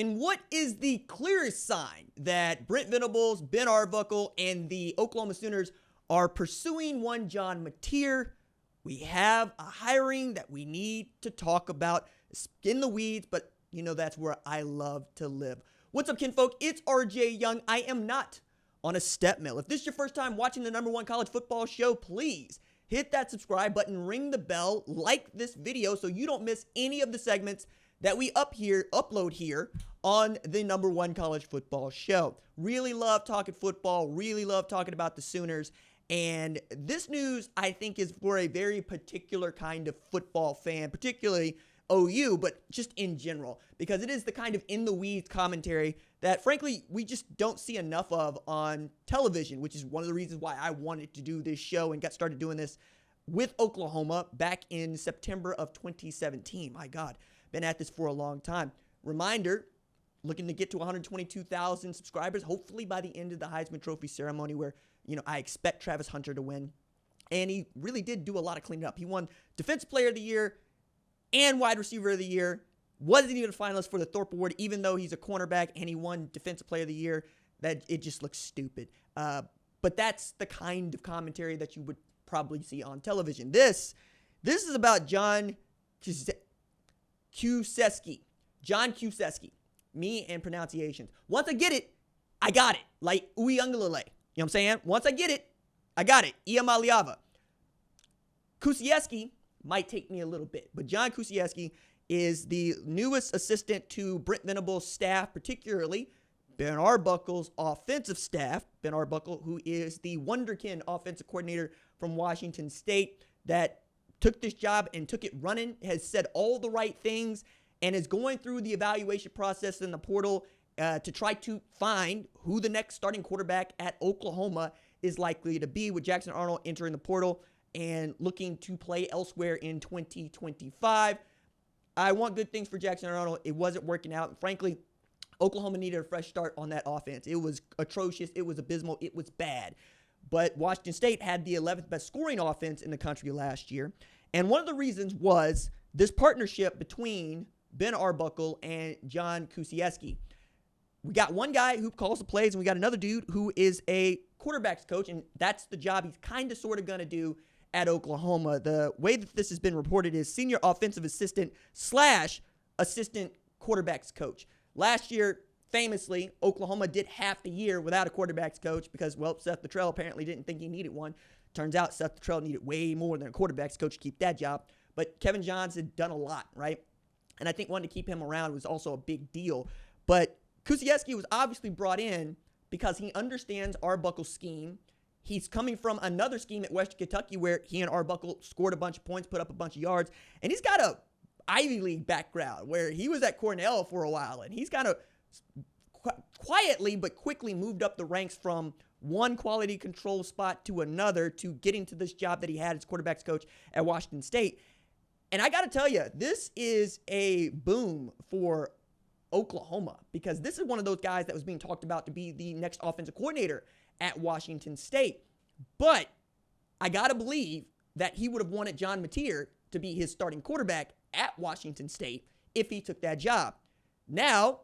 And what is the clearest sign that Brent Venables, Ben Arbuckle, and the Oklahoma Sooners are pursuing one John Mateer? We have a hiring that we need to talk about. It's in the weeds, but you know that's where I love to live. What's up, kinfolk? It's RJ Young. I am not on a step mill. If this is your first time watching the #1 college football show, please hit that subscribe button, ring the bell, like this video so you don't miss any of the segments that we upload here on the #1 college football show. Really love talking football, really love talking about the Sooners. And this news, I think, is for a very particular kind of football fan, particularly OU, but just in general, because it is the kind of in-the-weeds commentary that, frankly, we just don't see enough of on television, which is one of the reasons why I wanted to do this show and got started doing this with Oklahoma back in September of 2017. My God, been at this for a long time. Reminder, looking to get to 122,000 subscribers, hopefully by the end of the Heisman Trophy ceremony, where I expect Travis Hunter to win. And he really did do a lot of cleaning up. He won Defensive Player of the Year and Wide Receiver of the Year. Wasn't even a finalist for the Thorpe Award, even though he's a cornerback and he won Defensive Player of the Year. That it just looks stupid. But that's the kind of commentary that you would probably see on television. This is about John Kuciski. John Kuciski. Me and pronunciations. Once I get it, I got it. Like Uyunglele. You know what I'm saying? Once I get it, I got it. Iamaliava. Kuciski might take me a little bit, but John Kuciski is the newest assistant to Brent Venables' staff, particularly Ben Arbuckle's offensive staff. Ben Arbuckle, who is the wonderkin offensive coordinator from Washington State that took this job and took it running, has said all the right things, and is going through the evaluation process in the portal to try to find who the next starting quarterback at Oklahoma is likely to be, with Jackson Arnold entering the portal and looking to play elsewhere in 2025. I want good things for Jackson Arnold. It wasn't working out. And frankly, Oklahoma needed a fresh start on that offense. It was atrocious. It was abysmal. It was bad. But Washington State had the 11th best scoring offense in the country last year. And one of the reasons was this partnership between Ben Arbuckle and John Kuciski. We got one guy who calls the plays, and we got another dude who is a quarterback's coach, and that's the job he's kind of sort of going to do at Oklahoma. The way that this has been reported is senior offensive assistant / assistant quarterback's coach. Last year, famously, Oklahoma did half the year without a quarterback's coach because, well, Seth Luttrell apparently didn't think he needed one. Turns out Seth Luttrell needed way more than a quarterback's coach to keep that job. But Kevin Johns had done a lot, right? And I think wanting to keep him around was also a big deal. But Kuciski was obviously brought in because he understands Arbuckle's scheme. He's coming from another scheme at Western Kentucky where he and Arbuckle scored a bunch of points, put up a bunch of yards. And he's got a Ivy League background where he was at Cornell for a while. And he's kind of quietly but quickly moved up the ranks from one quality control spot to another to getting to this job that he had as quarterback's coach at Washington State. And I got to tell you, this is a boom for Oklahoma, because this is one of those guys that was being talked about to be the next offensive coordinator at Washington State. But I got to believe that he would have wanted John Mateer to be his starting quarterback at Washington State if he took that job. Now,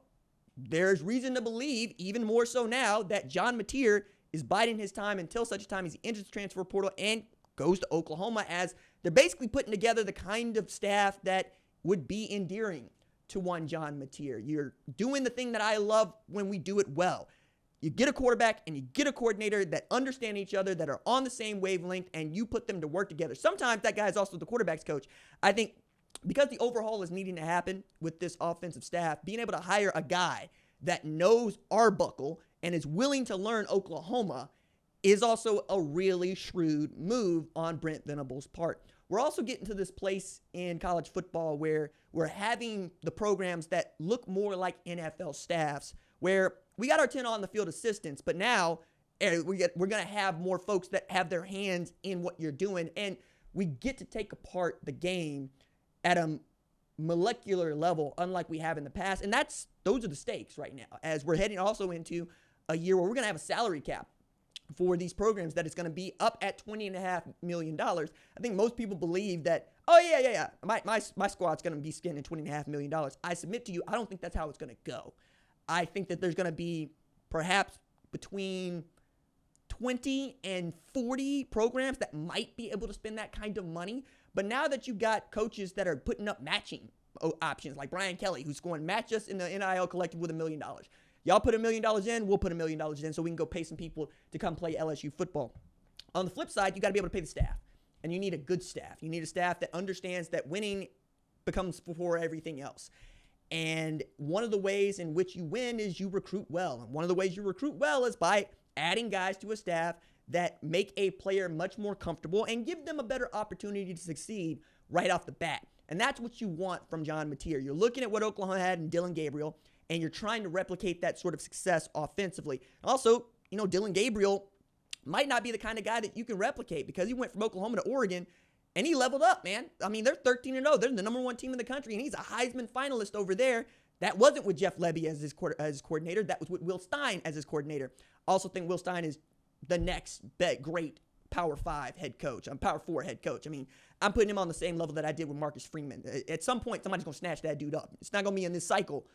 there's reason to believe, even more so now, that John Mateer is biding his time until such time as he enters the transfer portal and goes to Oklahoma, as they're basically putting together the kind of staff that would be endearing to one John Mateer. You're doing the thing that I love when we do it well. You get a quarterback and you get a coordinator that understand each other, that are on the same wavelength, and you put them to work together. Sometimes that guy is also the quarterback's coach. I think because the overhaul is needing to happen with this offensive staff, being able to hire a guy that knows Arbuckle and is willing to learn Oklahoma is also a really shrewd move on Brent Venables' part. We're also getting to this place in college football where we're having the programs that look more like NFL staffs, where we got our 10 on the field assistants, but now we're going to have more folks that have their hands in what you're doing, and we get to take apart the game at a molecular level, unlike we have in the past. And those are the stakes right now, as we're heading also into a year where we're going to have a salary cap. for these programs that it's going to be up at $20.5 million. I think most people believe that, oh, yeah. My squad's going to be spending $20.5 million. I submit to you, I don't think that's how it's going to go. I think that there's going to be perhaps between 20 and 40 programs that might be able to spend that kind of money. But now that you've got coaches that are putting up matching options, like Brian Kelly, who's going to match us in the NIL collective with $1 million. Y'all put $1 million in, we'll put $1 million in so we can go pay some people to come play LSU football. On the flip side, you got to be able to pay the staff. And you need a good staff. You need a staff that understands that winning becomes before everything else. And one of the ways in which you win is you recruit well. And one of the ways you recruit well is by adding guys to a staff that make a player much more comfortable and give them a better opportunity to succeed right off the bat. And that's what you want from John Mateer. You're looking at what Oklahoma had in Dillon Gabriel, and you're trying to replicate that sort of success offensively. Also, Dillon Gabriel might not be the kind of guy that you can replicate because he went from Oklahoma to Oregon, and he leveled up, man. I mean, they're 13-0. They're the number one team in the country, and he's a Heisman finalist over there. That wasn't with Jeff Lebby as his coordinator. That was with Will Stein as his coordinator. Also think Will Stein is the next great Power 5 head coach. I'm Power 4 head coach. I mean, I'm putting him on the same level that I did with Marcus Freeman. At some point, somebody's going to snatch that dude up. It's not going to be in this cycle,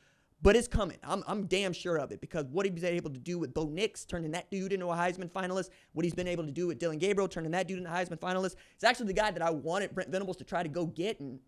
but it's coming. I'm damn sure of it because what he was able to do with Bo Nix, turning that dude into a Heisman finalist, what he's been able to do with Dillon Gabriel, turning that dude into a Heisman finalist, it's actually the guy that I wanted Brent Venables to try to go get, and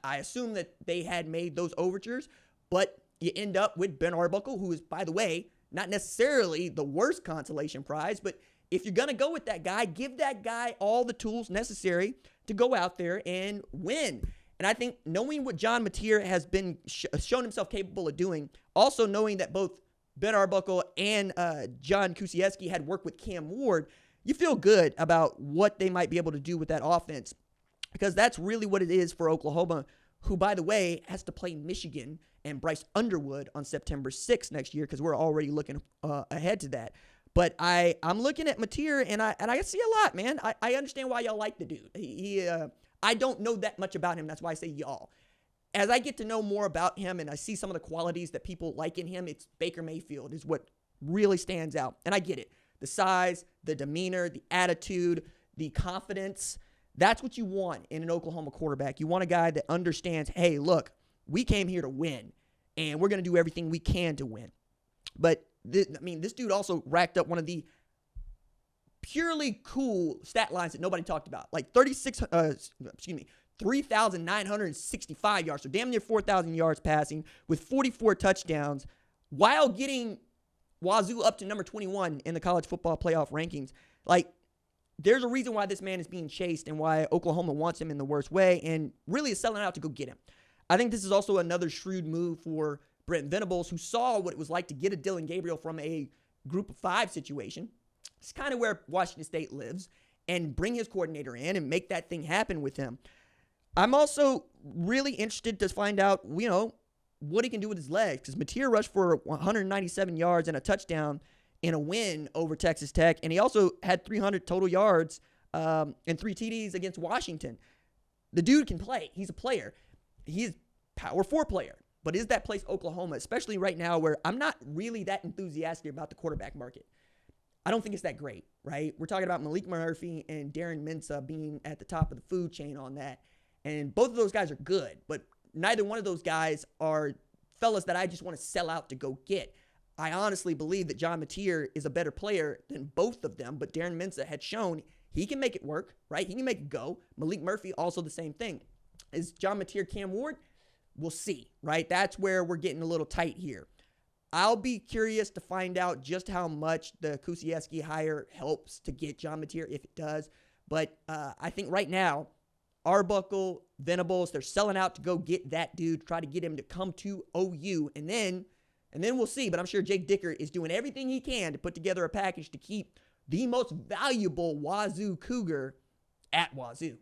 I assume that they had made those overtures, but you end up with Ben Arbuckle, who is, by the way, not necessarily the worst consolation prize, but if you're going to go with that guy, give that guy all the tools necessary to go out there and win. And I think knowing what John Mateer has been shown himself capable of doing, also knowing that both Ben Arbuckle and John Kuciski had worked with Cam Ward, you feel good about what they might be able to do with that offense because that's really what it is for Oklahoma, who, by the way, has to play Michigan and Bryce Underwood on September 6th next year because we're already looking ahead to that. But I'm looking at Mateer, and I see a lot, man. I understand why y'all like the dude. I don't know that much about him. That's why I say y'all. As I get to know more about him and I see some of the qualities that people like in him, it's Baker Mayfield is what really stands out. And I get it. The size, the demeanor, the attitude, the confidence. That's what you want in an Oklahoma quarterback. You want a guy that understands, hey, look, we came here to win, and we're going to do everything we can to win. But, this dude also racked up one of the purely cool stat lines that nobody talked about. Like 3,965 yards, so damn near 4,000 yards passing with 44 touchdowns while getting Wazoo up to number 21 in the college football playoff rankings. Like, there's a reason why this man is being chased and why Oklahoma wants him in the worst way and really is selling out to go get him. I think this is also another shrewd move for Brent Venables, who saw what it was like to get a Dillon Gabriel from a group of 5 situation. It's kind of where Washington State lives, and bring his coordinator in and make that thing happen with him. I'm also really interested to find out, what he can do with his legs, because Mateer rushed for 197 yards and a touchdown in a win over Texas Tech, and he also had 300 total yards and 3 TDs against Washington. The dude can play. He's a player. He's Power 4 player. But is that place Oklahoma, especially right now where I'm not really that enthusiastic about the quarterback market? I don't think it's that great, right? We're talking about Malik Murphy and Darren Mensah being at the top of the food chain on that. And both of those guys are good, but neither one of those guys are fellas that I just want to sell out to go get. I honestly believe that John Mateer is a better player than both of them, but Darren Mensah had shown he can make it work, right? He can make it go. Malik Murphy, also the same thing. Is John Mateer Cam Ward? We'll see, right? That's where we're getting a little tight here. I'll be curious to find out just how much the Kuciski hire helps to get John Mateer, if it does. But I think right now, Arbuckle, Venables, they're selling out to go get that dude, try to get him to come to OU, and then we'll see. But I'm sure Jake Dicker is doing everything he can to put together a package to keep the most valuable Wazoo Cougar at Wazoo.